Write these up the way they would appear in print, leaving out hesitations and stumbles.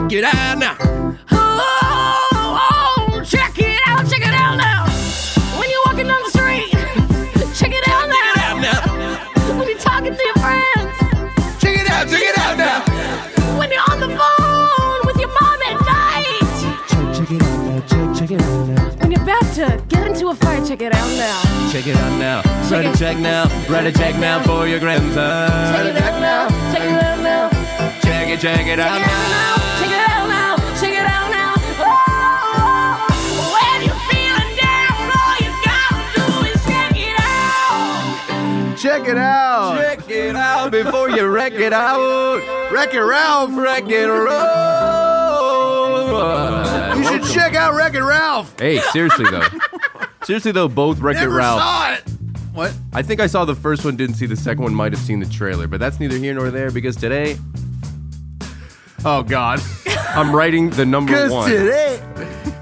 check it out now. Oh, check it out now. When you're walking down the street, check it out now. Check it out now. When you're talking to your friends, Check it out now. when you're on the phone with your mom at night. Check it out now. Check it out now. When you're about to get into a fight, check it out now. Check it out now. Write a check now. Write a check now for your grandson. Check it out now. Check it out now. Check it out now. Check it out now. Check it out now. Oh, when you're feeling down, all you gotta do is check it out. Check it out. Check it out before you wreck it out. Wreck-It Ralph. Wreck it roll. You should check out Wreck-It Ralph. Hey, seriously though, both Wreck-It Never Ralph. saw it. What? I think I saw the first one, didn't see the second one, might have seen the trailer, but that's neither here nor there because today Oh, God. I'm writing the number one. Today.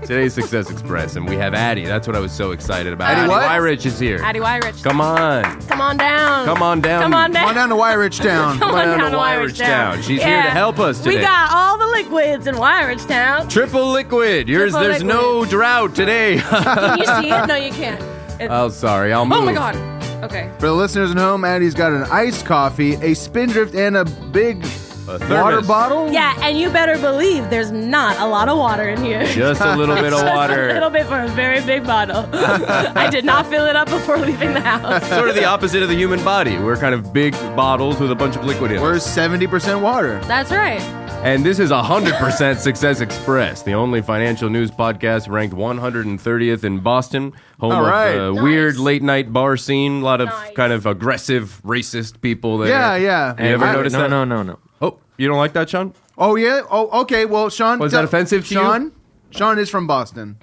Today's Success Express, and we have Addie. That's what I was so excited about. Addie what? Weyrich is here. Addie Weyrich. Come on. Come on down. Come on down. Come on down. Come on down to Weyrich Town. Come on down to Weyrich Town. She's here to help us today. We got all the liquids in Weyrich Town. Triple liquid. There's liquid. no drought today. Can you see it? No, you can't. Oh, sorry. I'll move. Oh my God. Okay. For the listeners at home, Addie's got an iced coffee, a Spindrift, and a big water thermos. bottle. Yeah, and you better believe there's not a lot of water in here. Just a little bit of Just a water. little bit for a very big bottle. I did not fill it up before leaving the house. Sort of the opposite of the human body. We're kind of big bottles with a bunch of liquid in We're them. 70% water. That's right. And this is 100% Success Express, the only financial news podcast ranked 130th in Boston, home All right. of Nice. weird late-night bar scene, a lot of Nice. kind of aggressive, racist people there. Yeah, yeah. You ever noticed that? No. Oh, you don't like that, Sean? Oh, yeah? Oh, okay. Well, Sean. Was that offensive to you? Sean is from Boston.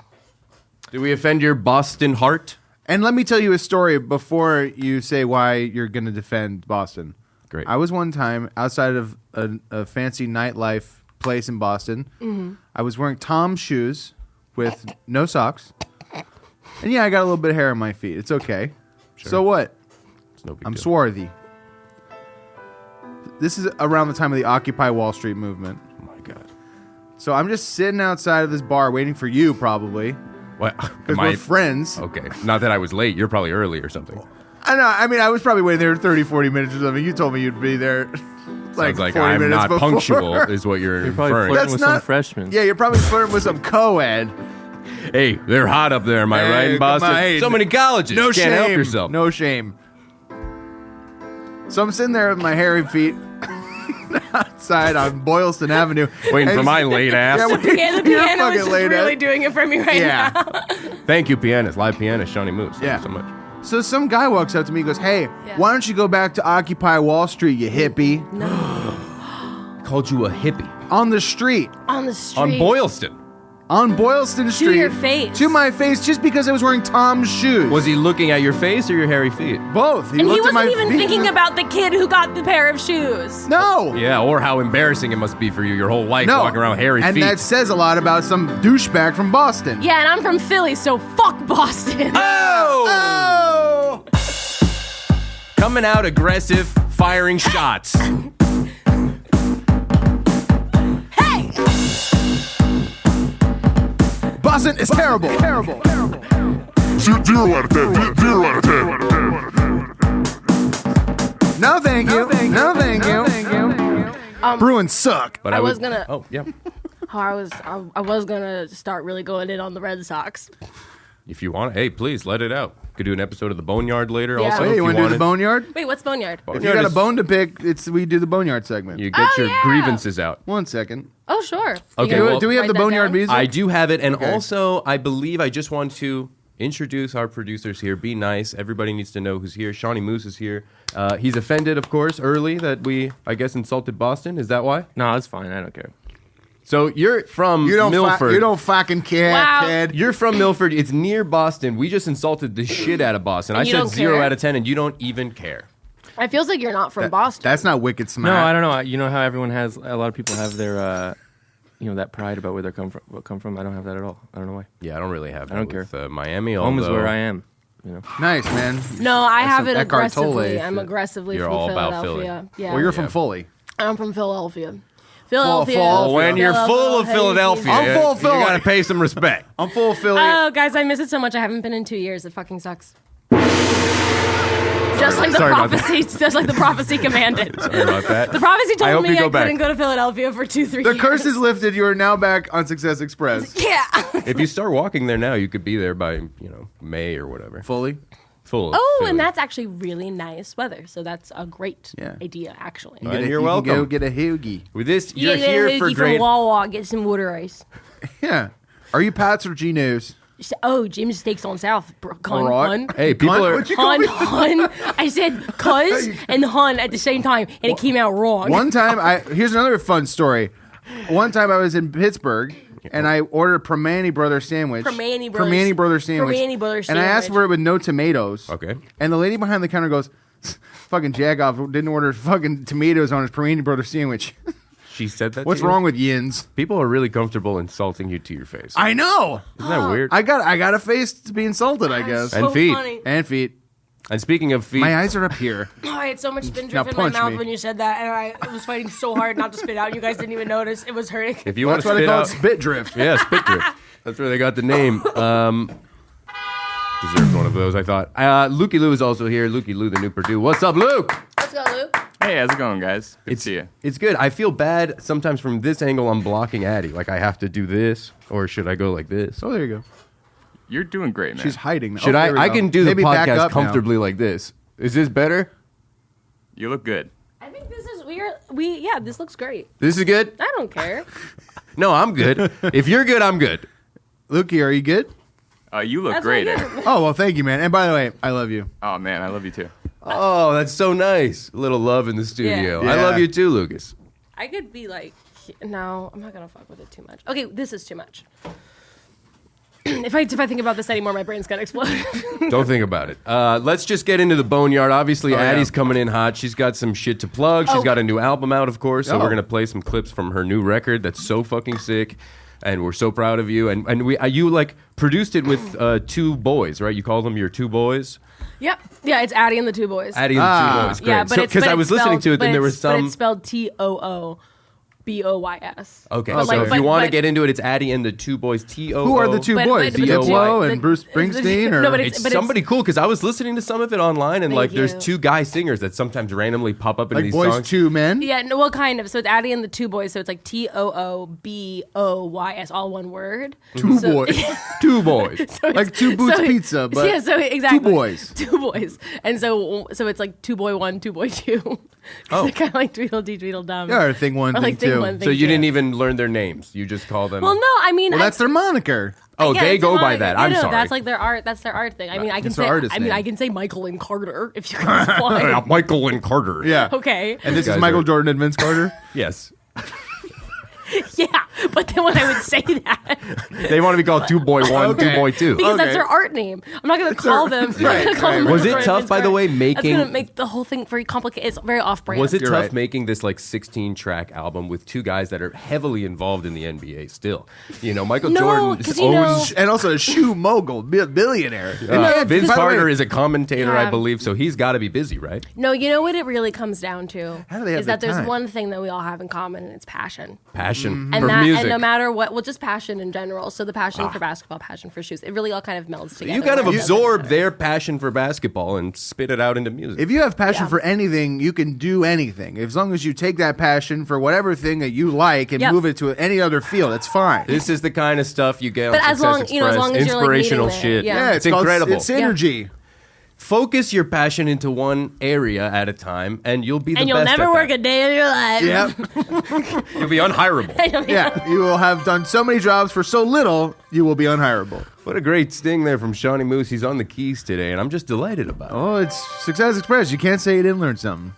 Did we offend your Boston heart? And let me tell you a story before you say why you're going to defend Boston. Great. I was one time outside of a fancy nightlife place in Boston. Mm-hmm. I was wearing Tom's shoes with no socks. And yeah, I got a little bit of hair on my feet. It's okay. Sure. So what? It's no big I'm deal. swarthy. This is around the time of the Occupy Wall Street movement. Oh, my God. So I'm just sitting outside of this bar waiting for you, probably. What? Because we're friends. Okay. Not that I was late. You're probably early or something. I know. I mean, I was probably waiting there 30, 40 minutes or something. You told me you'd be there like Sounds like 40 I'm minutes not before. punctual is what you're You're probably inferring. flirting That's with not- some freshmen. Yeah, you're probably flirting with some co-ed. Hey, they're hot up there, am I Hey, right, in come on, Boston? hey, So many colleges. No You shame. can't help yourself. No shame. So I'm sitting there with my hairy feet outside on Boylston Avenue. Waiting And- for my late ass. Yeah, The you're piano fucking is just late really ass. doing it for me right Yeah. now. Thank you, pianist, live pianist, Shawnee Moose. Thank Yeah. you so much. So some guy walks up to me and goes, "Hey, Yeah. why don't you go back to Occupy Wall Street, you hippie?" Called you a hippie. On the street. On the street. On Boylston. On Boylston Street. your face. To my face, just because I was wearing Tom's shoes. Was he looking at your face or your hairy feet? Both. And he looked at my wasn't even feet. thinking about the kid who got the pair of shoes. No. Yeah, or how embarrassing it must be for you your whole life No. walking around with hairy and feet. that says a lot about some douchebag from Boston. Yeah, and I'm from Philly, so fuck Boston. Oh! Coming out aggressive, firing shots. Hey! Boston is terrible. Terrible. 0 out of 10. 0 out of 10. No, thank you. No, thank you. Bruins suck. But I was gonna- Oh, yeah. I was gonna start really going in on the Red Sox. If you want, hey, please let it out. Could do an episode of the Boneyard later. Yeah. Also, Hey, if you want to do the wanted. boneyard? Wait, what's Boneyard? If you got a bone to pick, we do the boneyard segment. You get your yeah. grievances out. 1 second. Oh, sure. Okay, You well- Do we have write the that boneyard down? music? I do have it, and Okay. also I believe I just want to introduce our producers here. Be nice. Everybody needs to know who's here. Shawnee Moose is here. He's offended, of course, early that we, I guess, insulted Boston. Is that why? No, it's fine. I don't care. So you're from You don't. Milford. You don't fucking care, Wow. kid. You're from Milford. It's near Boston. We just insulted the shit out of Boston. And I you said don't 0 care? out of 10, and you don't even care. It feels like you're not from Boston. That's not wicked smart. No, I don't know. You know how everyone has, a lot of people have their, that pride about where they come from. I don't have that at all. I don't know why. Yeah, I don't really have that I don't with, Miami. Home is although where I am. Nice, man. No, I have some it Eckhart Tolle aggressively. shit. I'm aggressively You're from all about Philadelphia. Yeah. Well, you're Yeah. from Foley. I'm from Philadelphia. Philadelphia. Full. When you're full of Philadelphia, I'm full of Philly. you got to pay some respect. I'm full of Philly. Oh, guys, I miss it so much. I haven't been in 2 years. It fucking sucks. Just like the Sorry about prophecy, just like the prophecy commanded. Sorry about that. The prophecy I told hope me you I go back. couldn't go to Philadelphia for 2-3 the years. curse is lifted. You are now back on Success Express. Yeah. If you start walking there now, you could be there by May or whatever. Fully. Full. Of Oh, Philly. and that's actually really nice weather. So that's a great Yeah. idea, actually. And You you're can welcome. Go get a hoagie. With this, You you're get here a for hoagie great. from Wawa, get some water ice. Yeah. Are you Pats or Geno's? Oh, Jim's Steaks on South. Hun, All right. hun. Hey, people Cunt? are. What'd you call me? Hun. I said cuz and hun at the same time, and it came out wrong. One time, here's another fun story. One time I was in Pittsburgh and I ordered a Permane Brothers sandwich. Permane Brothers. Permane Brothers sandwich. Permane Brothers And I asked sandwich. for it with no tomatoes. Okay. And the lady behind the counter goes, fucking jack off, didn't order fucking tomatoes on his Permane Brothers sandwich. She said that. What's to you? wrong with yins? People are really comfortable insulting you to your face. I know. Isn't that weird? I got a face to be insulted, I guess. And feet. Funny. And feet. And speaking of feet, My eyes are up here. Oh, I had so much spindrift Now in my punch mouth me. when you said that, and I was fighting so hard not to spit out. You guys didn't even notice. It was hurting. if you want That's to why they spit call out, it spit drift. yeah, spit drift. That's where they got the name. Deserves one of those, I thought. Lukey Lou is also here. Lukey Lou, the new Purdue. What's up, Luke? Let's go, Luke. Hey, how's it going, guys? Good to see you. It's good. I feel bad sometimes from this angle. I'm blocking Addie. Like I have to do this, or should I go like this? Oh, there you go. You're doing great, man. She's hiding. Should there we I go. can do Maybe the back podcast up now. comfortably like this. Is this better? You look good. I think this is weird. This looks great. This is good? I don't care. No, I'm good. If you're good, I'm good. Lukey, are you good? You look That's great. what I Ed. get. Oh, well, thank you, man. And by the way, I love you. Oh man, I love you too. Oh, that's so nice. A little love in the studio. Yeah. I love Yeah. you too, Lucas. I could be like, no, I'm not gonna fuck with it too much. Okay, this is too much. If I think about this anymore, my brain's gonna explode. Don't think about it. Let's just get into the boneyard. Obviously, yeah. Addie's coming in hot. She's got some shit to plug. She's Oh. got a new album out, of course. So Oh. we're gonna play some clips from her new record. That's so fucking sick, and we're so proud of you. And you like produced it with two boys, right? You call them your two boys. Yep. Yeah, it's Addie and the two boys. Addie and the two boys. Great. Yeah, but because I was listening to it, then there was But some. it's spelled TOOBOYS. Okay, Okay. so if But- you want to but- get into it, it's Addie and the two boys. T-O-O. Who are the two But- boys? but- but- Diplo but- and Bruce Springsteen? Or? No, but It's But somebody cool because I was listening to some of it online, and Thank like there's you. two guy singers that sometimes randomly pop up in like these boys, songs. two men? Yeah, no, well, kind of. So it's Addie and the two boys. So it's like TOOBOYS, all one word. Two So- boys. Two boys. So it's- Like Two Boots so- Pizza, but yeah, so exactly two boys. two boys, and so it's like two boy one, two boy two. Oh. They're kind of like Tweedledee Tweedledum. Yeah, or thing one, Or thing like thing two. one, So thing you two. didn't even learn their names. You just call them. Well, no, I mean, Well, that's their moniker. Oh, yeah, they it's go a by moniker. that. Yeah, I'm no, sorry. That's like their art. That's their art thing. I mean, I can That's say. their artist I mean, name. I can say Michael and Carter if you guys want. Michael and Carter. Yeah. Okay. And this guys is Michael are- Jordan and Vince Carter? Yes. Yeah, but then when I would say that, They want to be called Two Boy One, Okay. Two Boy Two. because Okay. that's their art name, I'm not going to call them. I'm not Right, gonna call them right. Was it Michael Jordan tough, and by the Vince way, Carter. making- That's going to make the whole thing very complicated. It's very off-brand. Was it You're tough right. making this like 16-track album with two guys that are heavily involved in the NBA still? You know, Michael No, Jordan 'cause you know- owns. And also a shoe mogul, billionaire. Vince by the way- Carter is a commentator, I Yeah. believe, so he's got to be busy, right? No, you know what it really comes down to How do they have is that the there's time? one thing that we all have in common, and it's passion. Passion And for that, music. and no matter what, well, just passion in general. So the passion for basketball, passion for shoes, it really all kind of melds together. you kind of It doesn't absorb matter. their passion for basketball and spit it out into music. If you have passion Yeah. for anything, you can do anything. As long as you take that passion for whatever thing that you like and Yep. move it to any other field, it's fine. This is the kind of stuff you get But on as Success long- Express. you know, as long as you're, like, inspirational meeting shit. it, yeah. yeah, It's called- incredible. It's synergy. Focus your passion into one area at a time, and you'll be the And you'll best never at work that. a day in your life. Yep. You'll be unhireable. Yeah. You will have done so many jobs for so little, you will be unhireable. What a great sting there from Shawnee Moose. He's on the keys today, and I'm just delighted about it. Oh, it's Success Express. You can't say you didn't learn something.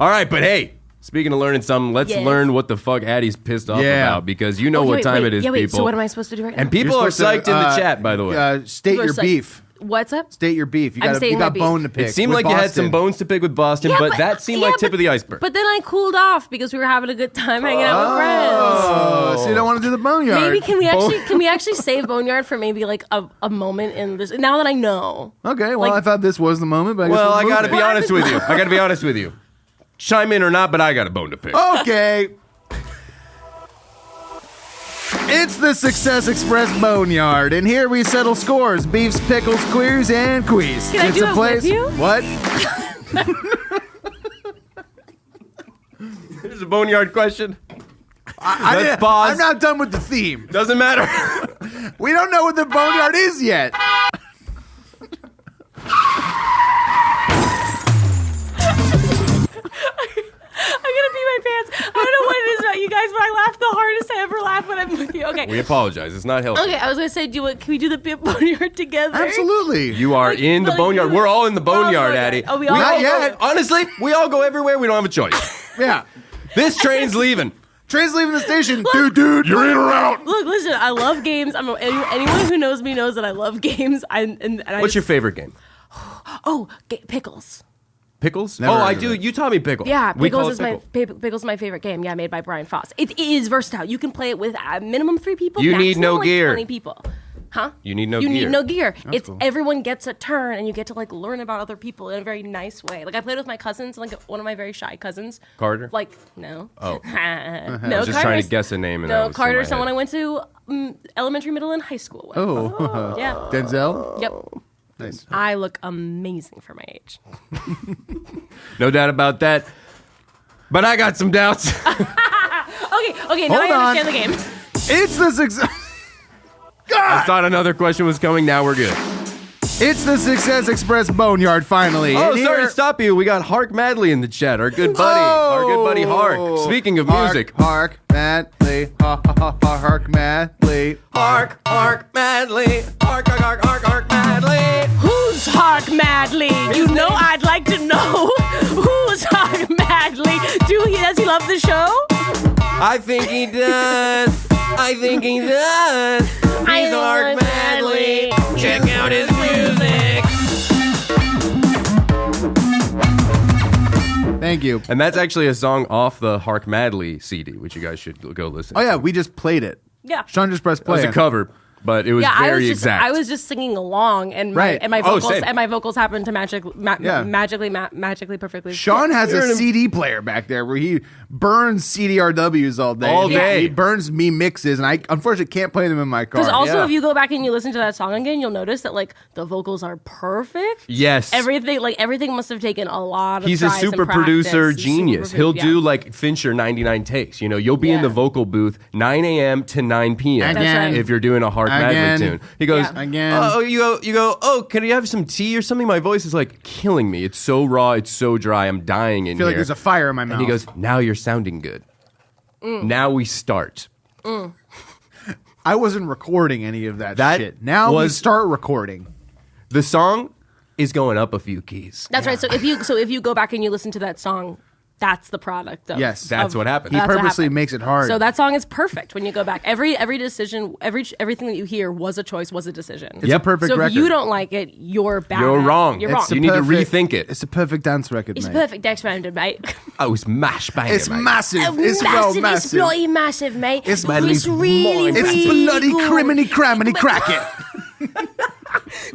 All right, but hey, speaking of learning something, let's Yes. learn what the fuck Addie's pissed off Yeah. about, because you know Oh, what wait, time wait, it is, yeah, wait, people. So what am I supposed to do right And now? people are You're supposed psyched to, in the chat, by the way. State People are your psyched. beef. What's up? State your beef. You I'm got stating you my got beef. bone to pick. It seemed with like you had some Boston. bones to pick with Boston, Yeah, but that seemed like tip of the iceberg. But then I cooled off because we were having a good time hanging out with friends. Oh, so you don't want to do the boneyard? Maybe can we actually save Boneyard for maybe like a moment in this? Now that I know, Okay, well, Like- I thought this was the moment, but I guess well, we'll I got to move be it. honest with you. I got to be honest with you. Chime in or not, but I got a bone to pick. Okay. It's the Success Express Boneyard, and here we settle scores: beefs, pickles, queers, and quiz. Can I It's do a it place. with you? What? There's a boneyard question. I'm not done with the theme. Doesn't matter. We don't know what the boneyard is yet. I'm gonna pee my pants. I don't know what it is about you guys, but I laugh the hardest I ever laugh when I'm with you. Okay. We apologize. It's not healthy. Okay, I was gonna say, can we do the boneyard together? Absolutely. You are in the like, boneyard. We're all in the boneyard, boneyard. Addie. Oh, we all Not go- yet. Honestly, we all go everywhere. We don't have a choice. Yeah. This train's leaving. Train's leaving the station. Dude. You're in or out? Look, listen, I love games. Anyone who knows me knows that I love games. What's your favorite game? Pickles? Pickles? Never Oh, heard I of do. it. You taught me pickles. Yeah, We call Pickles it is pickle. Pickles is my favorite game. Yeah, made by Brian Foss. It is versatile. You can play it with minimum 3 people. You need maximum, no like, gear. 20 people. Huh? You need no You gear. need no gear. It's cool. everyone gets a turn, and you get to like learn about other people in a very nice way. Like I played with my cousins, like one of my very shy cousins. Carter? Like no. Oh. no. I was just trying to Carter's- guess a name. And that No, was in Carter's my someone head. I went to elementary, middle, and high school with. Oh. Yeah. Denzel? Yep. Nice. I look amazing for my age. No doubt about that. But I got some doubts. Okay, now Hold I on. understand the game. It's the Success... I thought another question was coming. Now we're good. It's the Success Express Boneyard, finally. Oh, And sorry here- to stop you. We got Hark Madley in the chat. Our good buddy. Our good buddy Hark. Speaking of music. Hark Madley. Hark Madley. Hark Madley. Hark Madley. Who's Hark Madley? You know I'd like to know who's Hark Madley. Does he love the show? I think he does. He's Hark Madley. Check out his music. Thank you. And that's actually a song off the Hark Madley CD, which you guys should go listen Oh, to. yeah, we just played it. Yeah. Sean just pressed It was play. a cover, but it was Yeah, very exact. I was just singing along, and Right. my vocals same. and my vocals happened to Yeah. magically perfectly. Sean has You're a in a- CD player back there where he burns CDRWs all day. All He- day. He burns me mixes, and I unfortunately can't play them in my car. Because also, Yeah. if you go back and you listen to that song again, you'll notice that like the vocals are perfect. Yes. Everything must have taken a lot of. He's a tries and super practice. producer He's genius. super- He'll yeah. do like Fincher 99 takes. You know, you'll be in Yeah. the vocal booth 9 a.m. to 9 p.m. Again. That's right. if you're doing a Hark Madley Again. tune. He goes, Yeah. Again. Oh, you go. Oh, can you have some tea or something? My voice is like killing me. It's so raw. It's so dry. I'm dying in I feel like here. there's a fire in my mouth. And he goes, now you're sounding good. Now we start. I wasn't recording any of that, That shit. Now we was- start recording. The song is going up a few keys. That's right. So if you go back and you listen to that song, that's the product of. Yes. That's what happened. He That's what purposely happened. makes it hard. So that song is perfect when you go back. Every decision, everything that you hear was a choice, was a decision. It's a perfect so if record. you don't like it, you're bad. You're wrong. You're It's wrong. You need to rethink it. It's a perfect dance record, It's mate. perfect experimented, mate. Oh, it's mash banger, It's mate. massive. It's massive. massive. It's bloody massive, mate. It's really, mind- It's really bloody good. criminy crammity crack it.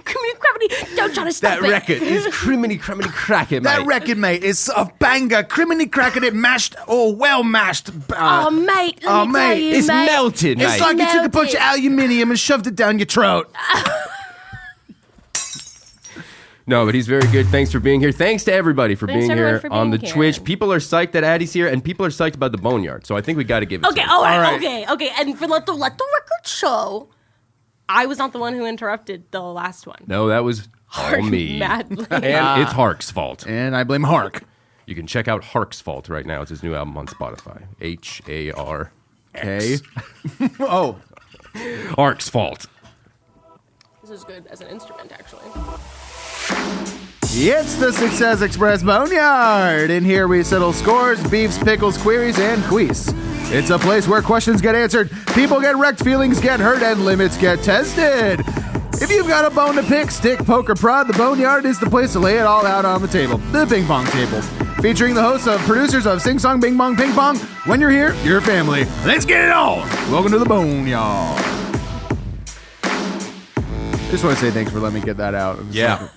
Criminy crammity. Don't try to stop That it. record is criminy crack it, That mate. record, mate, is a banger. Criminy cracking it mashed or well mashed. Oh, mate. Let me tell you, It's mate. melted, It's mate. like you took a bunch of melted. aluminium and shoved it down your throat. No, but he's very good. Thanks for being here. Thanks to everybody for Thanks being everyone here for on the being here. Twitch. People are psyched that Addie's here, and people are psyched about the Boneyard. So I think we got to give it Okay, to him. all right, All right. okay. And for let the record show, I was not the one who interrupted the last one. No, that was all me. Madly. And it's Hark's fault. And I blame Hark. You can check out Hark's Fault right now. It's his new album on Spotify. H-A-R. Okay. Oh, Hark's Fault. This is good as an instrument, actually. it's the Success Express Boneyard. And here we settle scores, beefs, pickles, queries, and quiz. It's a place where questions get answered, people get wrecked, feelings get hurt, and limits get tested. If you've got a bone to pick, stick, poke, or prod, the Boneyard is the place to lay it all out on the table. The Ping Pong Table. Featuring the hosts of producers of Sing Song Bing Bong Ping Pong. When you're here, you're family. Let's get it on. Welcome to the Boneyard. Just want to say thanks for letting me get that out. Yeah.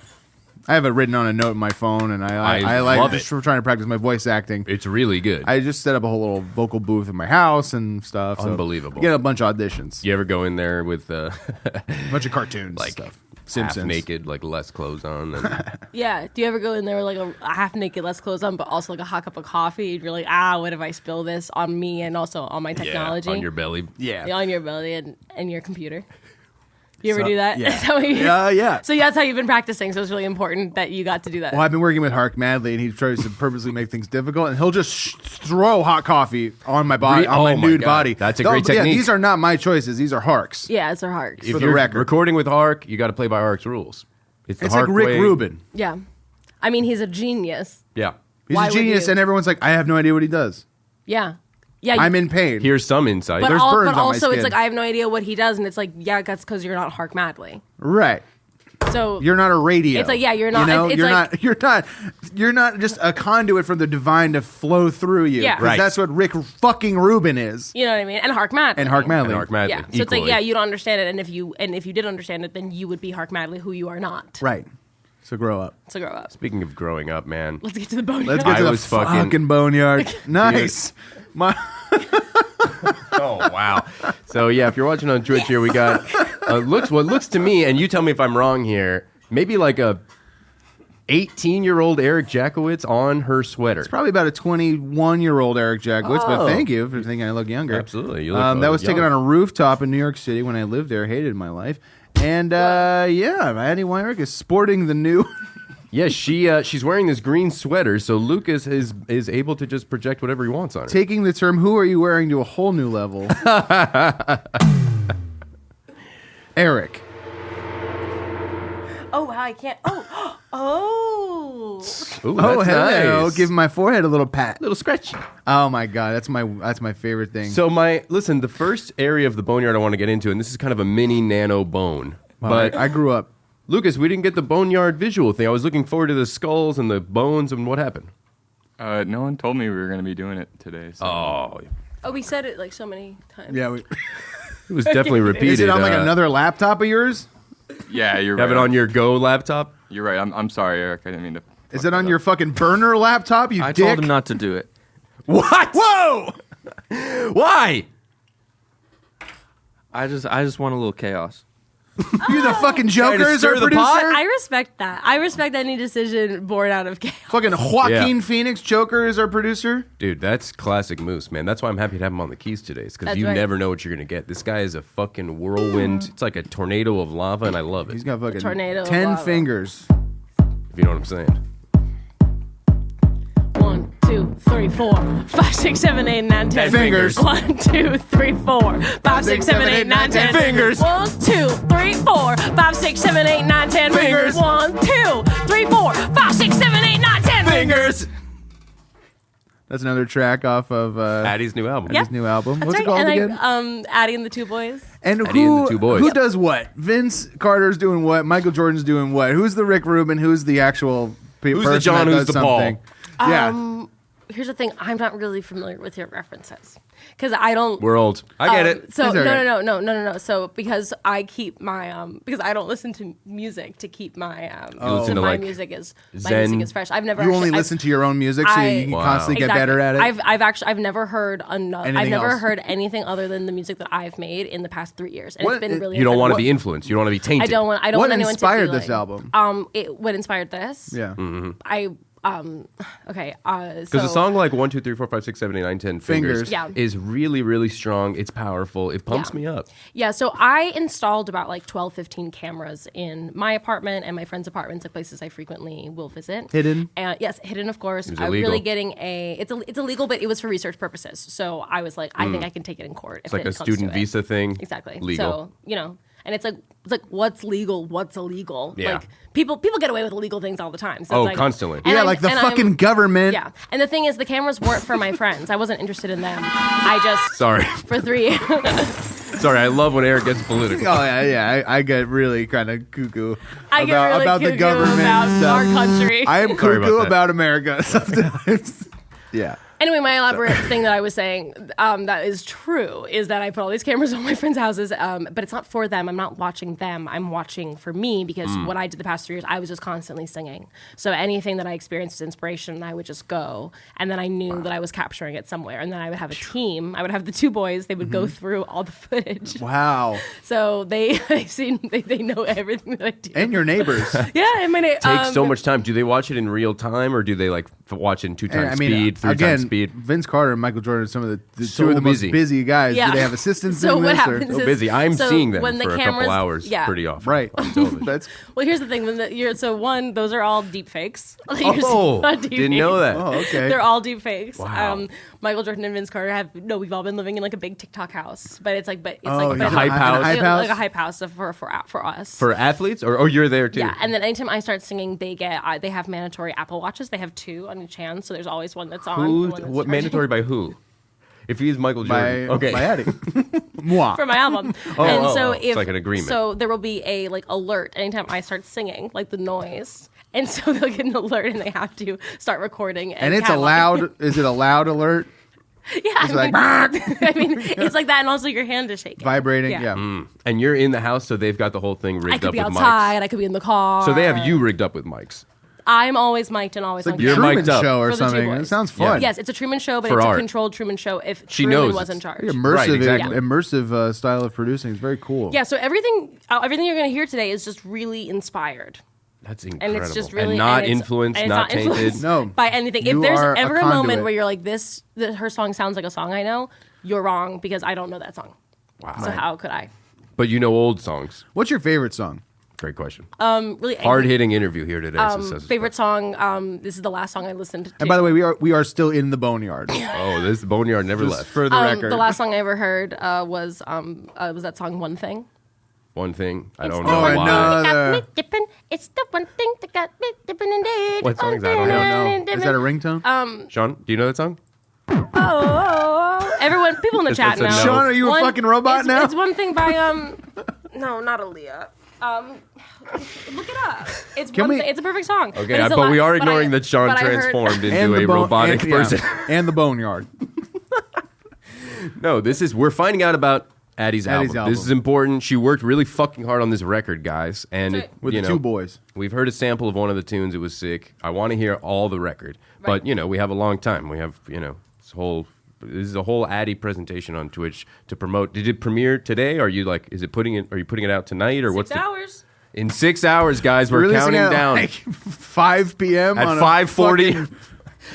I have it written on a note in my phone, and I like love just it. trying to practice my voice acting. It's really good. I just set up a whole little vocal booth in my house and stuff. So Unbelievable. Get a bunch of auditions, You ever go in there with a bunch of cartoons, like stuff. half Simpsons. naked, like less clothes on? And Yeah. Do you ever go in there with like a half naked, less clothes on, but also like a hot cup of coffee? And you're like, what if I spill this on me and also on my technology? on your belly. Yeah. On your belly and your computer. You ever So- do that? yeah. Is that what you- Yeah. So that's how you've been practicing. So it's really important that you got to do that. Well, I've been working with Hark Madley, and he tries to purposely make things difficult, and he'll just throw hot coffee on my body, on my Oh my nude God. body. That's a great Yeah, technique. these are not my choices. These are Hark's. Yeah, it's our heart. If For the you're record. recording with Hark, you got to play by Hark's rules. It's the It's like Hark Rick way. Rubin. Yeah. I mean, he's a genius. Yeah. He's Why a would genius, you? and everyone's like, I have no idea what he does. Yeah. Yeah. I'm in pain. Here's some insight. but there's al- burns but on my also it's skin. like I have no idea what he does, and it's like, yeah, that's because you're not Hark Madley. Right. So You're not a radio. It's like, yeah, you're not- You know? it's you're like- not. You're not just a conduit for the divine to flow through you. Yeah. 'Cause Right. That's what Rick fucking Rubin is. you know what I mean? And Hark Madley. And Hark Madley. And Hark Madley. Yeah. So it's like, equally. yeah, you don't understand it, and if you did understand it, then you would be Hark Madley, who you are not. Right. So grow up. So grow up. Speaking of growing up, man. Let's get to the bone. Let's get I to the was fucking- fucking boneyard. Nice. My. Oh wow! So yeah, if you're watching on Twitch here, we got what looks to me, and you tell me if I'm wrong here. Maybe like a 18-year-old Eric Jackowitz on her sweater. Probably about a 21-year-old Eric Jackowitz, but Oh. thank you for thinking I look younger. Absolutely. You look, That was taken young. on a rooftop in New York City when I lived there. Hated my life. And yeah, Addie Weyrich is sporting the new. Yeah, she's wearing this green sweater, so Lucas is able to just project whatever he wants on her. Taking the term "Who are you wearing" to a whole new level. Eric. Oh wow, I can't. Oh, oh. Ooh, Oh, that's hello! nice. Give my forehead a little pat. little scratchy. Oh my god, that's my favorite thing. So listen, the first area of the boneyard I want to get into, and this is kind of a mini nano bone. But I grew up. Lucas, we didn't get the boneyard visual thing. I was looking forward to the skulls and the bones, and what happened? No one told me we were going to be doing it today. So. Oh, we said it like so many times. Yeah. It was definitely repeated. Is it on like another laptop of yours? Yeah, you're Have right. it on your Go laptop? You're right. I'm sorry, Eric. I didn't mean to. Is it on your fucking burner laptop? You I dick. told him not to do it. What? Whoa! Why? I just want a little chaos. You the fucking Joker is our stir the producer. pot? I respect that. I respect any decision born out of chaos. Fucking Joaquin Yeah. Phoenix Joker is our producer. Dude, that's classic Moose, man. That's why I'm happy to have him on the keys today. Because That's you right. never know what you're going to get. This guy is a fucking whirlwind. It's like a tornado of lava, and I love it. He's got fucking tornado of 10 lava. fingers. If you know what I'm saying. 1, 2, 3, 4, 5, 6, 7, 8, 9, 10 Fingers. 1, 2, 3, 4, 5, 6, 7, 8, 9, 10 Fingers. 1, 2, 3, 4, 5, 6, 7, 8, 9, 10 Fingers. 1, 2, 3, 4, 5, 6, 7, 8, 9, 10 Fingers! That's another track off of Addie's new album. his new album. That's What's right. it called and again? Addie and the Two Boys. And Addie and who, the Two Boys. who Yep. does what? Vince Carter's doing what? Michael Jordan's doing what? Who's the Rick Rubin? Who's the actual Who's the person John? that Who's does the Paul? something? Yeah. Here's the thing. I'm not really familiar with your references because I don't. We're old. I get it. So It's okay. no. So because I keep my because I don't listen to music to keep my listen to, my like, music is Zen? music is fresh. I've never You only actually- listen to your own music so I- you can Wow. constantly get Exactly. better at it. I've never heard I've Anything never else? heard anything other than the music that I've made in the past 3 years, and What- it's been really. You don't want to incredible. be influenced. You don't want to be tainted. I don't want What anyone inspired to be this like, album? What inspired this? yeah. I okay. Because So a song like 1, 2, 3, 4, 5, 6, 7, 8, 9, 10 Fingers. Yeah. is really, really strong. It's powerful. It pumps Yeah. me up. Yeah, so I installed about like 12, 15 cameras in my apartment and my friends' apartments, like places I frequently will visit. Hidden? Yes, hidden, of course. was I'm illegal. really getting it's illegal, but it was for research purposes. So I was like, I think I can take it in court. It's like a student visa thing. Exactly. Legal. So, and it's like what's legal, what's illegal. Yeah. Like people get away with illegal things all the time. So Oh, it's like, constantly. and Yeah, I'm- like the and I'm- fucking government. Yeah. And the thing is, the cameras weren't for my friends. I wasn't interested in them. I just Sorry. for 3 Sorry. I love when Eric gets political. Oh yeah. I get really kind of cuckoo I get really about the cuckoo government about and stuff. our country. I am Sorry about cuckoo that. about America sometimes. Yeah. Anyway, my elaborate thing that I was saying that is true is that I put all these cameras on my friends' houses, but it's not for them. I'm not watching them. I'm watching for me because what I did the past 3 years, I was just constantly singing. So anything that I experienced as inspiration, I would just go, and then I knew that I was capturing it somewhere, and then I would have a team. I would have the 2 boys. They would go through all the footage. Wow. So they know everything that I do. And your neighbors. Yeah, and my Takes so much time. Do they watch it in real time, or do they like watch it in 2 times speed, 3 times speed? Vince Carter and Michael Jordan are some of the So 2 of the busy. most busy guys. Yeah. Do they have assistants So in what this? happens Or? So is- busy. I'm so seeing them when the for a couple cameras- hours yeah. pretty often. Right. On television. That's Well, here's the thing. Those are all deep fakes. Oh, didn't know that. oh, okay. They're all deep fakes. Wow. Michael Jordan and Vince Carter we've all been living in like a big TikTok house, but it's like, Oh, but yeah. it's hype house? Hype house? like a hype house for us. For athletes, or you're there too? Yeah, and then anytime I start singing, they have mandatory Apple Watches. They have 2 on each hand, so there's always one that's on. Who? and one that's What charging. mandatory by who? If he's Michael Jordan, by okay. Addie. Moi. For my album. it's like an agreement. So there will be a like alert anytime I start singing, like the noise. And so they'll get an alert and they have to start recording. And it's a cataloging. loud. Is it a loud alert? Yeah, Is it like I mean, it's like that, and also your hand is shaking, vibrating? Yeah. Yeah. And you're in the house, so they've got the whole thing I rigged could up be with outside. mics. I could be in the car. So they have you rigged up with mics. I'm always mic'd and always It's like on the You're camera. Truman mic'd up. Show or For the 2 something. boys. It sounds fun. Yes, it's a Truman Show, but For it's art. a controlled Truman Show if She Truman knows was it's- in charge. Immersive, Right, exactly. immersive style of producing is very cool. Yeah, so everything you're going to hear today is just really inspired. That's And incredible. it's just really not and it's- influenced, and it's not tainted. influenced No. by anything. If You there's are a ever a moment conduit. where you're like her song sounds like a song I know, you're wrong because I don't know that song. Wow. So how could I? But you know old songs. What's your favorite song? Great question. Really Hard hitting interview here today. favorite song. This is the last song I listened to. And by the way, we are still in the boneyard. Oh, this boneyard never Just left. for the record. the last song I ever heard was that song One Thing. One thing I It's don't the know one why. thing that Another. got me dipping. It's the one thing that got me dipping indeed. What song is that? I don't No. Is that a ringtone? Sean, do you know that song? Oh, everyone, people in the chat It's a now. no. Sean, are you a fucking robot it's, now? It's One Thing by no, not Aaliyah. Look it up. It's Can one we- thing. It's a perfect song. Okay, it's but we are but ignoring that Sean but I heard- transformed into And a the bone- robotic and- yeah. person. And the boneyard. No, we're finding out about Addie's album. album. This is important. She worked really fucking hard on this record, guys. And That's it, With you the know, 2 boys. We've heard a sample of one of the tunes. It was sick. I want to hear all the record. Right. But, we have a long time. We have, this is a whole Addie presentation on Twitch to promote. Did it premiere today? Are you are you putting it out tonight or 6 what's hours. in 6 hours, guys? We're Releasing counting at down like 5 p.m. at on a 5:40. fucking-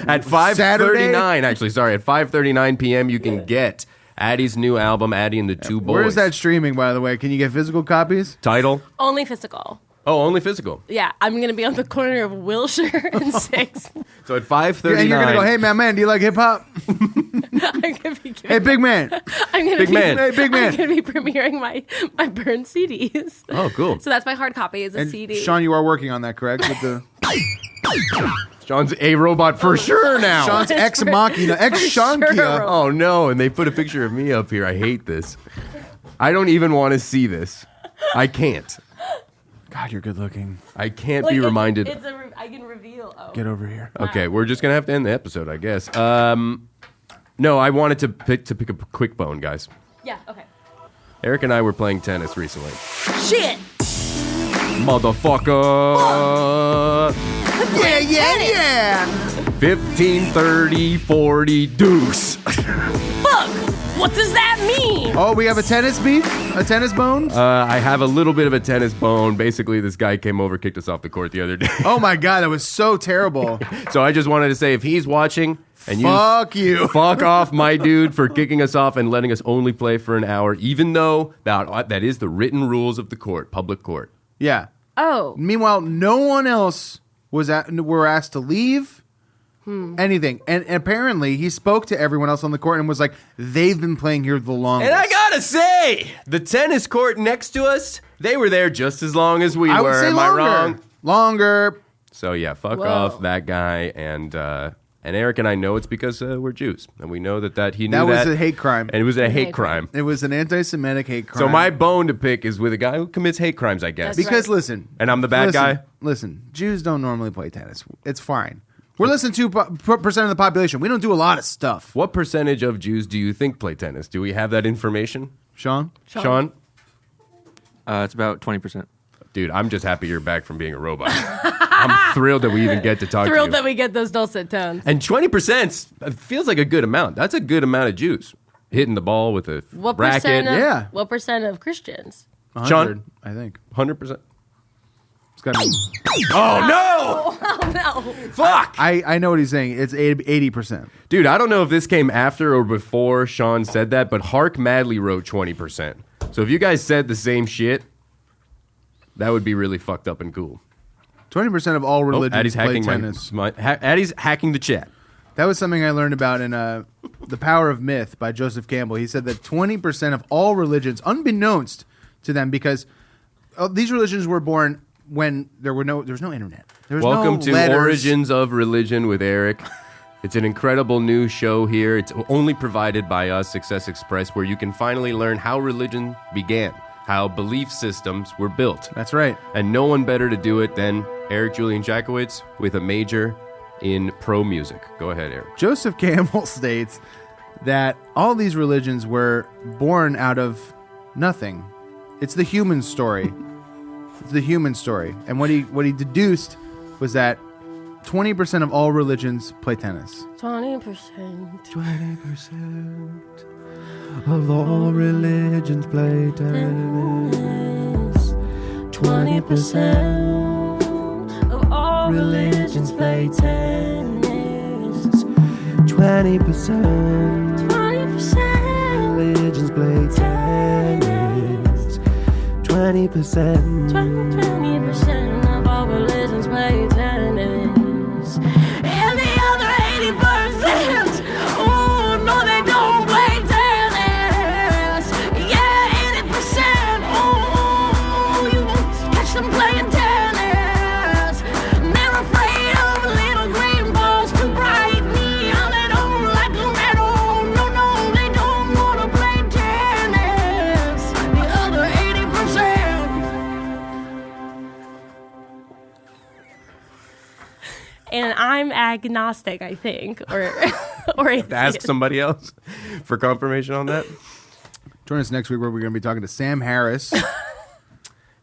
At 5:39, actually, sorry, at 5:39 p.m. you can get Addie's new album, Addie and the 2 Boys. Where is that streaming, by the way? Can you get physical copies? title? Only physical. Oh, only physical. Yeah, I'm gonna be on the corner of Wilshire and 6th. So at 5:39, And you're gonna go, hey man, do you like hip hop? I'm gonna be giving, Hey big man, I'm gonna big be, man. hey big I'm man. gonna be premiering my burned CDs. Oh, cool. So that's my hard copy. Is a And CD. Sean, you are working on that, correct? With the Sean's a robot for sure now. Sean's ex machina, ex Sean sure, Kia. robot. Oh no! And they put a picture of me up here. I hate this. I don't even want to see this. I can't. God, you're good looking. I can't Like, be it's- reminded. I can reveal. Oh. Get over here. Okay, we're just gonna have to end the episode, I guess. No, I wanted to pick a quick bone, guys. Yeah. Okay. Eric and I were playing tennis recently. Shit. Motherfucker. Yeah. 15, 30, 40, deuce. Fuck. What does that mean? Oh, we have a tennis beef? A tennis bone? I have a little bit of a tennis bone. Basically, this guy came over, kicked us off the court the other day. Oh my God, that was so terrible. So I just wanted to say, if he's watching, and Fuck you. fuck off, my dude, for kicking us off and letting us only play for an hour, even though that is the written rules of the court, public court. Yeah. Oh. Meanwhile, no one else were asked to leave. Anything. And apparently, he spoke to everyone else on the court and was like, they've been playing here the longest. And I gotta say, the tennis court next to us, they were there just as long as we I were. would say Am longer. I wrong? Longer. So yeah, fuck Whoa. off that guy. And Eric and I know it's because we're Jews, and we know that he knew That that was a hate crime. and it was a hate Hate crime. It was an anti-Semitic hate crime. So my bone to pick is with a guy who commits hate crimes, I guess. That's Because right. listen. And I'm the bad guy? Listen, Jews don't normally play tennis. It's fine. We're less than 2% of the population. We don't do a lot of stuff. What percentage of Jews do you think play tennis? Do we have that information? Sean? Sean? It's about 20%. Dude, I'm just happy you're back from being a robot. I'm thrilled that we even get to talk to you. Thrilled that we get those dulcet tones. And 20% feels like a good amount. That's a good amount of Jews hitting the ball with a What racket. percent of, Yeah. What percent of Christians? 100, Sean? I think. 100%. It's got to be. Oh, no! Oh, no. Fuck! I know what he's saying. It's 80%. Dude, I don't know if this came after or before Sean said that, but Hark Madley wrote 20%. So if you guys said the same shit, that would be really fucked up and cool. 20% of all religions Addie's play hacking tennis. Addie's hacking the chat. That was something I learned about in The Power of Myth by Joseph Campbell. He said that 20% of all religions, unbeknownst to them, because these religions were born when there was no internet. There was Welcome no to letters. Origins of Religion with Eric. It's an incredible new show here. It's only provided by us, Success Express, where you can finally learn how religion began, how belief systems were built. That's right. And no one better to do it than Eric Julian Jackowitz with a major in pro music. Go ahead, Eric. Joseph Campbell states that all these religions were born out of nothing. It's the human story. It's the human story. And what he deduced was that 20% of all religions play tennis. 20%. 20% of all religions play tennis. 20% of all religions play tennis. 20%. 20%. Religions play tennis. 20%. 20% of all religions play tennis. And the other 80%, oh, no, they don't play tennis. Yeah, 80%, oh, you won't catch them playing tennis. They're afraid of little green balls too bright, neon, they don't like them at all. No, they don't want to play tennis. The other 80%. And I'm agnostic, I think, or atheist. Ask somebody else for confirmation on that. Join us next week where we're going to be talking to Sam Harris.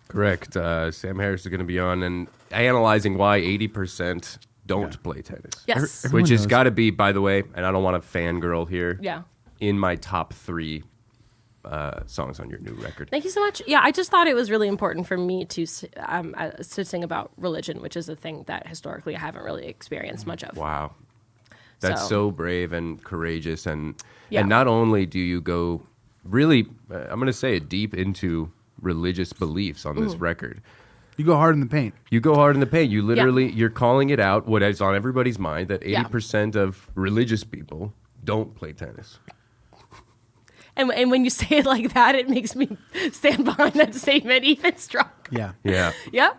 Correct. Sam Harris is going to be on and analyzing why 80% don't play tennis. Yes. Which has knows. got to be, by the way, and I don't want to fangirl here, Yeah. in my top 3 songs on your new record. Thank you so much. Yeah, I just thought it was really important for me to sing about religion, which is a thing that historically I haven't really experienced much of. Wow. That's so brave and courageous. And Yeah. and not only do you go really, I'm going to say it, deep into religious beliefs on this record. You go hard in the paint. You go hard in the paint. You literally, you're calling it out, what is on everybody's mind, that Yeah. 80% of religious people don't play tennis. And when you say it like that, it makes me stand behind that statement even stronger. Yeah. Yeah. Yep,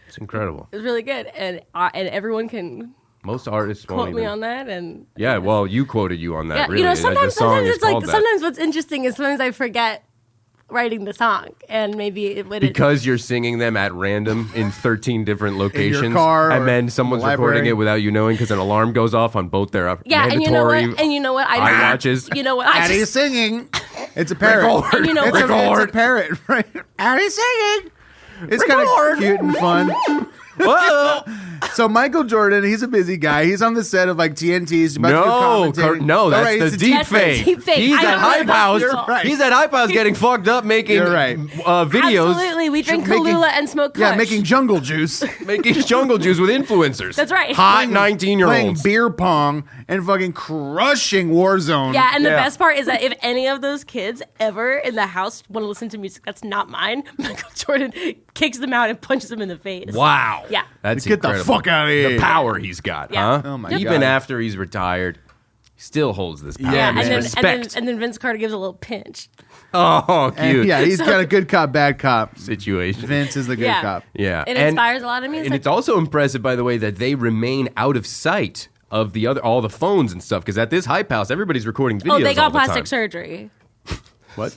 It's incredible. it's really good, and everyone can Most artists won't quote me even- on that. And Yeah, well, you quoted you on that, yeah, really. you know, The sometimes song is it's like called that. sometimes what's interesting is sometimes I forget writing the song, and maybe it would Because you're singing them at random in 13 different locations, car or and then someone's in the recording library. it without you knowing because an alarm goes off on both their yeah, and you know mandatory what? And you know what? iWatches. You know what? I Addie's just, singing. It's a parrot. and you know It's what? a parrot, right? Addie's singing. It's kind of cute and fun. Whoa! So Michael Jordan, he's a busy guy. He's on the set of like TNT's. No, that's it's the a deep That's the fake. deep fake. He's I at don't know Hype about House. You're right. He's at Hype House getting fucked up making You're right. videos, Absolutely, we drink Making- Kahlua and smoke Kush. Yeah, making jungle juice, making jungle juice with influencers. That's right. Hot playing 19-year-olds. beer pong, and fucking crushing Warzone. Yeah, and the Yeah. best part is that if any of those kids ever in the house want to listen to music that's not mine, Michael Jordan kicks them out and punches them in the face. Wow. Yeah. That's Get the incredible. fuck out of here. The power he's got, Yeah. huh? Oh my Even God. after he's retired, he still holds this power. Yeah, and man. then, Respect. and then Vince Carter gives a little pinch. Oh, And cute. yeah, he's got a good cop, bad cop. Situation. Vince is the good Yeah. cop. Yeah. It inspires a lot of music. And it's also impressive, by the way, that they remain out of sight of all the phones and stuff. Because at this Hype House, everybody's recording videos. Oh, they got all the plastic time. surgery. What?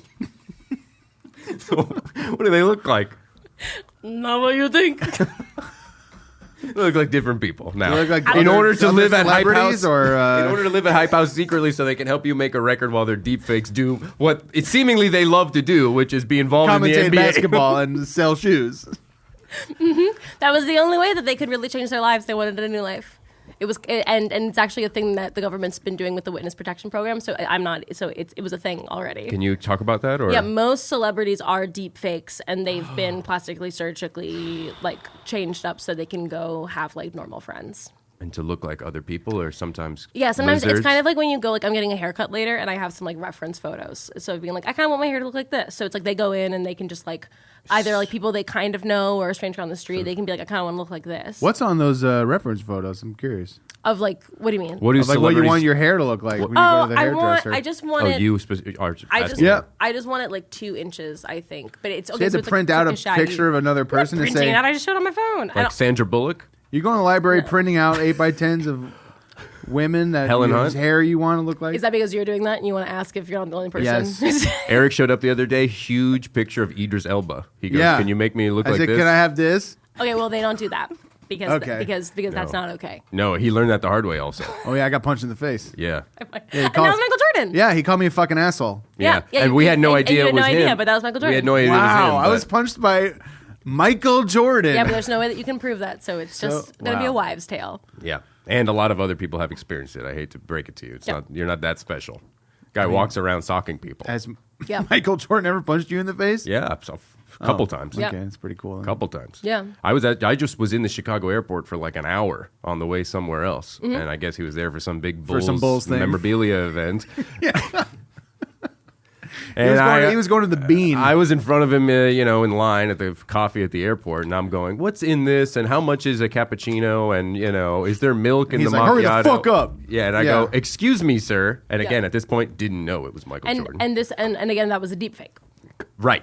What do they look like? Not what you think. They look like different people now. They look like in other- order to other live at Hype celebrities House, or, in order to live at Hype House secretly, so they can help you make a record while their deepfakes do what it seemingly they love to do, which is be involved in the commentate NBA. basketball and sell shoes. That was the only way that they could really change their lives. They wanted a new life. It was, and it's actually a thing that the government's been doing with the witness protection program. So it was a thing already. Can you talk about that? Or Yeah, most celebrities are deep fakes, and they've been plastically, surgically changed up so they can go have normal friends. and to look like other people, or sometimes Sometimes lizards? it's kind of like when you go I'm getting a haircut later, and I have some reference photos. So being I kind of want my hair to look like this. So it's they go in and they can just either people they kind of know or a stranger on the street. They can be I kind of want to look like this. What's on those reference photos? I'm curious. Of what do you mean? What do Of, what you celebrities- want your hair to look like when you go to the hairdresser. I just want Oh, it. you Yeah. I just want it 2 inches, I think. But it's okay. So you had so to print out a shaggy. picture of another person and Printing say, it out. I just showed it on my phone. I like don't- Sandra Bullock. you go in the library printing out 8x10s of women that Helen whose Hunt? hair you want to look like. Is that because you're doing that and you want to ask if you're not the only person? Yes. Eric showed up the other day, huge picture of Idris Elba. He goes, Yeah. "Can you make me look I like said, this?" can I have this? Okay, well they don't do that because Okay. because that's not okay. No, he learned that the hard way. Also, Oh yeah, I got punched in the face. yeah, he And calls- that was Michael Jordan. Yeah, he called me a fucking asshole. Yeah, and we had no and idea you it had no was idea, him. but that was Michael We had Jordan. no idea it was him. Wow, I but- was punched by Michael Jordan. Yeah, but there's no way that you can prove that, so it's just gonna be a wow. wives' tale. Yeah, and a lot of other people have experienced it. I hate to break it to you. It's Yeah. not you're not that special. Guy walks around socking people. Has Yeah. Michael Jordan ever punched you in the face? Yeah, so a couple times. Yeah. Okay, that's pretty cool. then. Couple times. Yeah. I just was in the Chicago airport for an hour on the way somewhere else, Mm-hmm. and I guess he was there for some big For some Bulls thing. memorabilia event. He was, he was going to the Bean. I was in front of him, in line at the coffee at the airport, and I'm going, "What's in this? And how much is a cappuccino? And is there milk in He's the like, macchiato?" "Hurry the fuck up." Yeah, and I Yeah. go, "Excuse me, sir." And Yeah. again, at this point, didn't know it was Michael Jordan. And again, that was a deep fake. Right,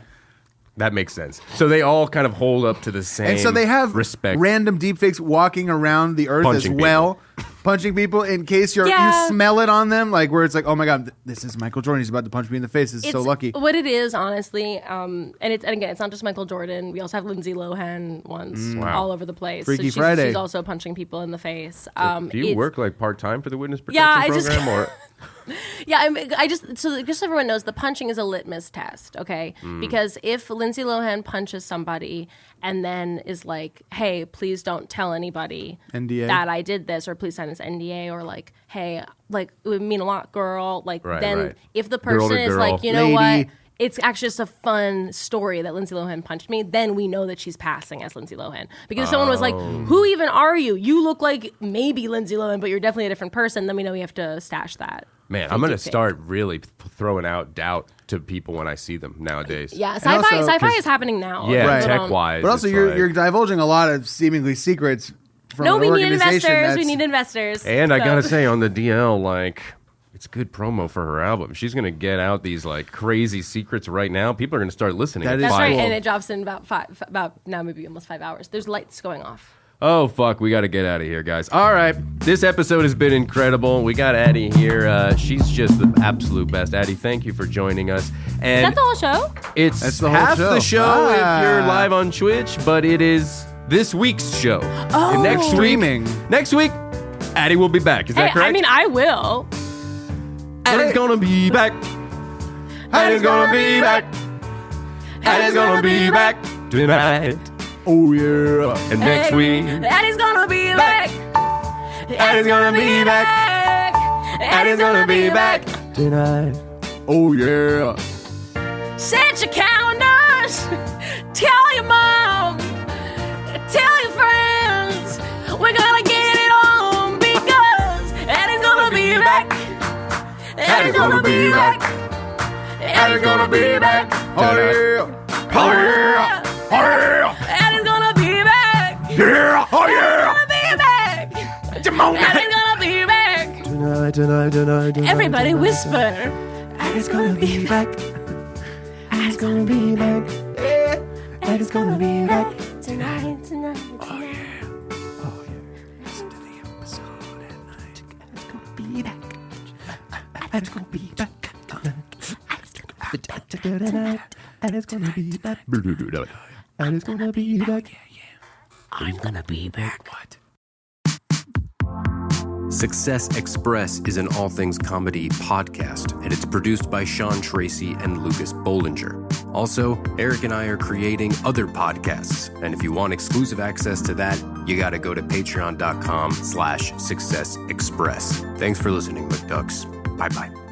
that makes sense. So they all kind of hold up to the same. and so they have respect. random deepfakes walking around the earth Punching as well, punching people in case you Yeah. smell it on them, where it's oh my god, this is Michael Jordan. He's about to punch me in the face. This is so lucky. What it is, honestly, and again, it's not just Michael Jordan. We also have Lindsay Lohan ones Wow. all over the place. Freaky she's, Friday. She's also punching people in the face. Do you it's- work part time for the witness Yeah, protection I just- program, or Yeah, just so everyone knows, the punching is a litmus test, okay? Because if Lindsay Lohan punches somebody and then is like, "Hey, please don't tell anybody NDA. that I did this," or "Please sign this NDA," or "Hey, it would mean a lot, girl." Right, then right. if the Girl to person is girl. like, "You know Lady. what? It's actually just a fun story that Lindsay Lohan punched me," then we know that she's passing as Lindsay Lohan. Because if someone was like, "Who even are you? You look like maybe Lindsay Lohan, but you're definitely a different person," then we know we have to stash that. man, I'm going to start really throwing out doubt to people when I see them nowadays. Yeah, And sci-fi also, 'cause- is happening now. Yeah, Right. tech wise. But also, you're divulging a lot of seemingly secrets from No, an we need organization investors. that's We need investors. And I So- gotta say, on the DL, it's good promo for her album. She's gonna get out these crazy secrets right now. People are gonna start listening. That at is That's 5. right, cool. and it drops in about now maybe almost 5 hours. There's lights going off. Oh fuck, we gotta get out of here, guys. All right, this episode has been incredible. We got Addie here. She's just the absolute best. Addie, thank you for joining us. Is And that the whole show? it's That's the whole half show. the show Ah. if you're live on Twitch, but it is this week's show. Oh. And Streaming. Next week, Addie will be back. Is that Hey, correct? I mean, I will. Addie's gonna be back. Addie's gonna be back. Addie's gonna be back tonight. Oh yeah. And next week, Addie's gonna be back. Addie's gonna be back. Addie's gonna be back tonight. Oh yeah. Set your calendars. Tell your mom. Tell your friends. We're gonna get it on because Addie's gonna be back. Addie's gonna be back. Addie's gonna be back. Oh yeah. Oh yeah. Oh yeah. Addie's gonna be back. Yeah. Oh yeah. Gonna be back. Come on. Addie's gonna be back. Tonight. Everybody whisper. Addie's gonna be back. Addie's gonna be back. Addie's gonna be back. Tonight. Listen to the episode at night. Addie's gonna be back. Addie's gonna be back. Addie's gonna be back. Addie's gonna be back. I'm gonna be back. What? Success Express is an all things comedy podcast, and it's produced by Sean Tracy and Lucas Bollinger. Also, Eric and I are creating other podcasts, and if you want exclusive access to that, you gotta go to patreon.com/successexpress. Thanks for listening, McDucks. Bye-bye.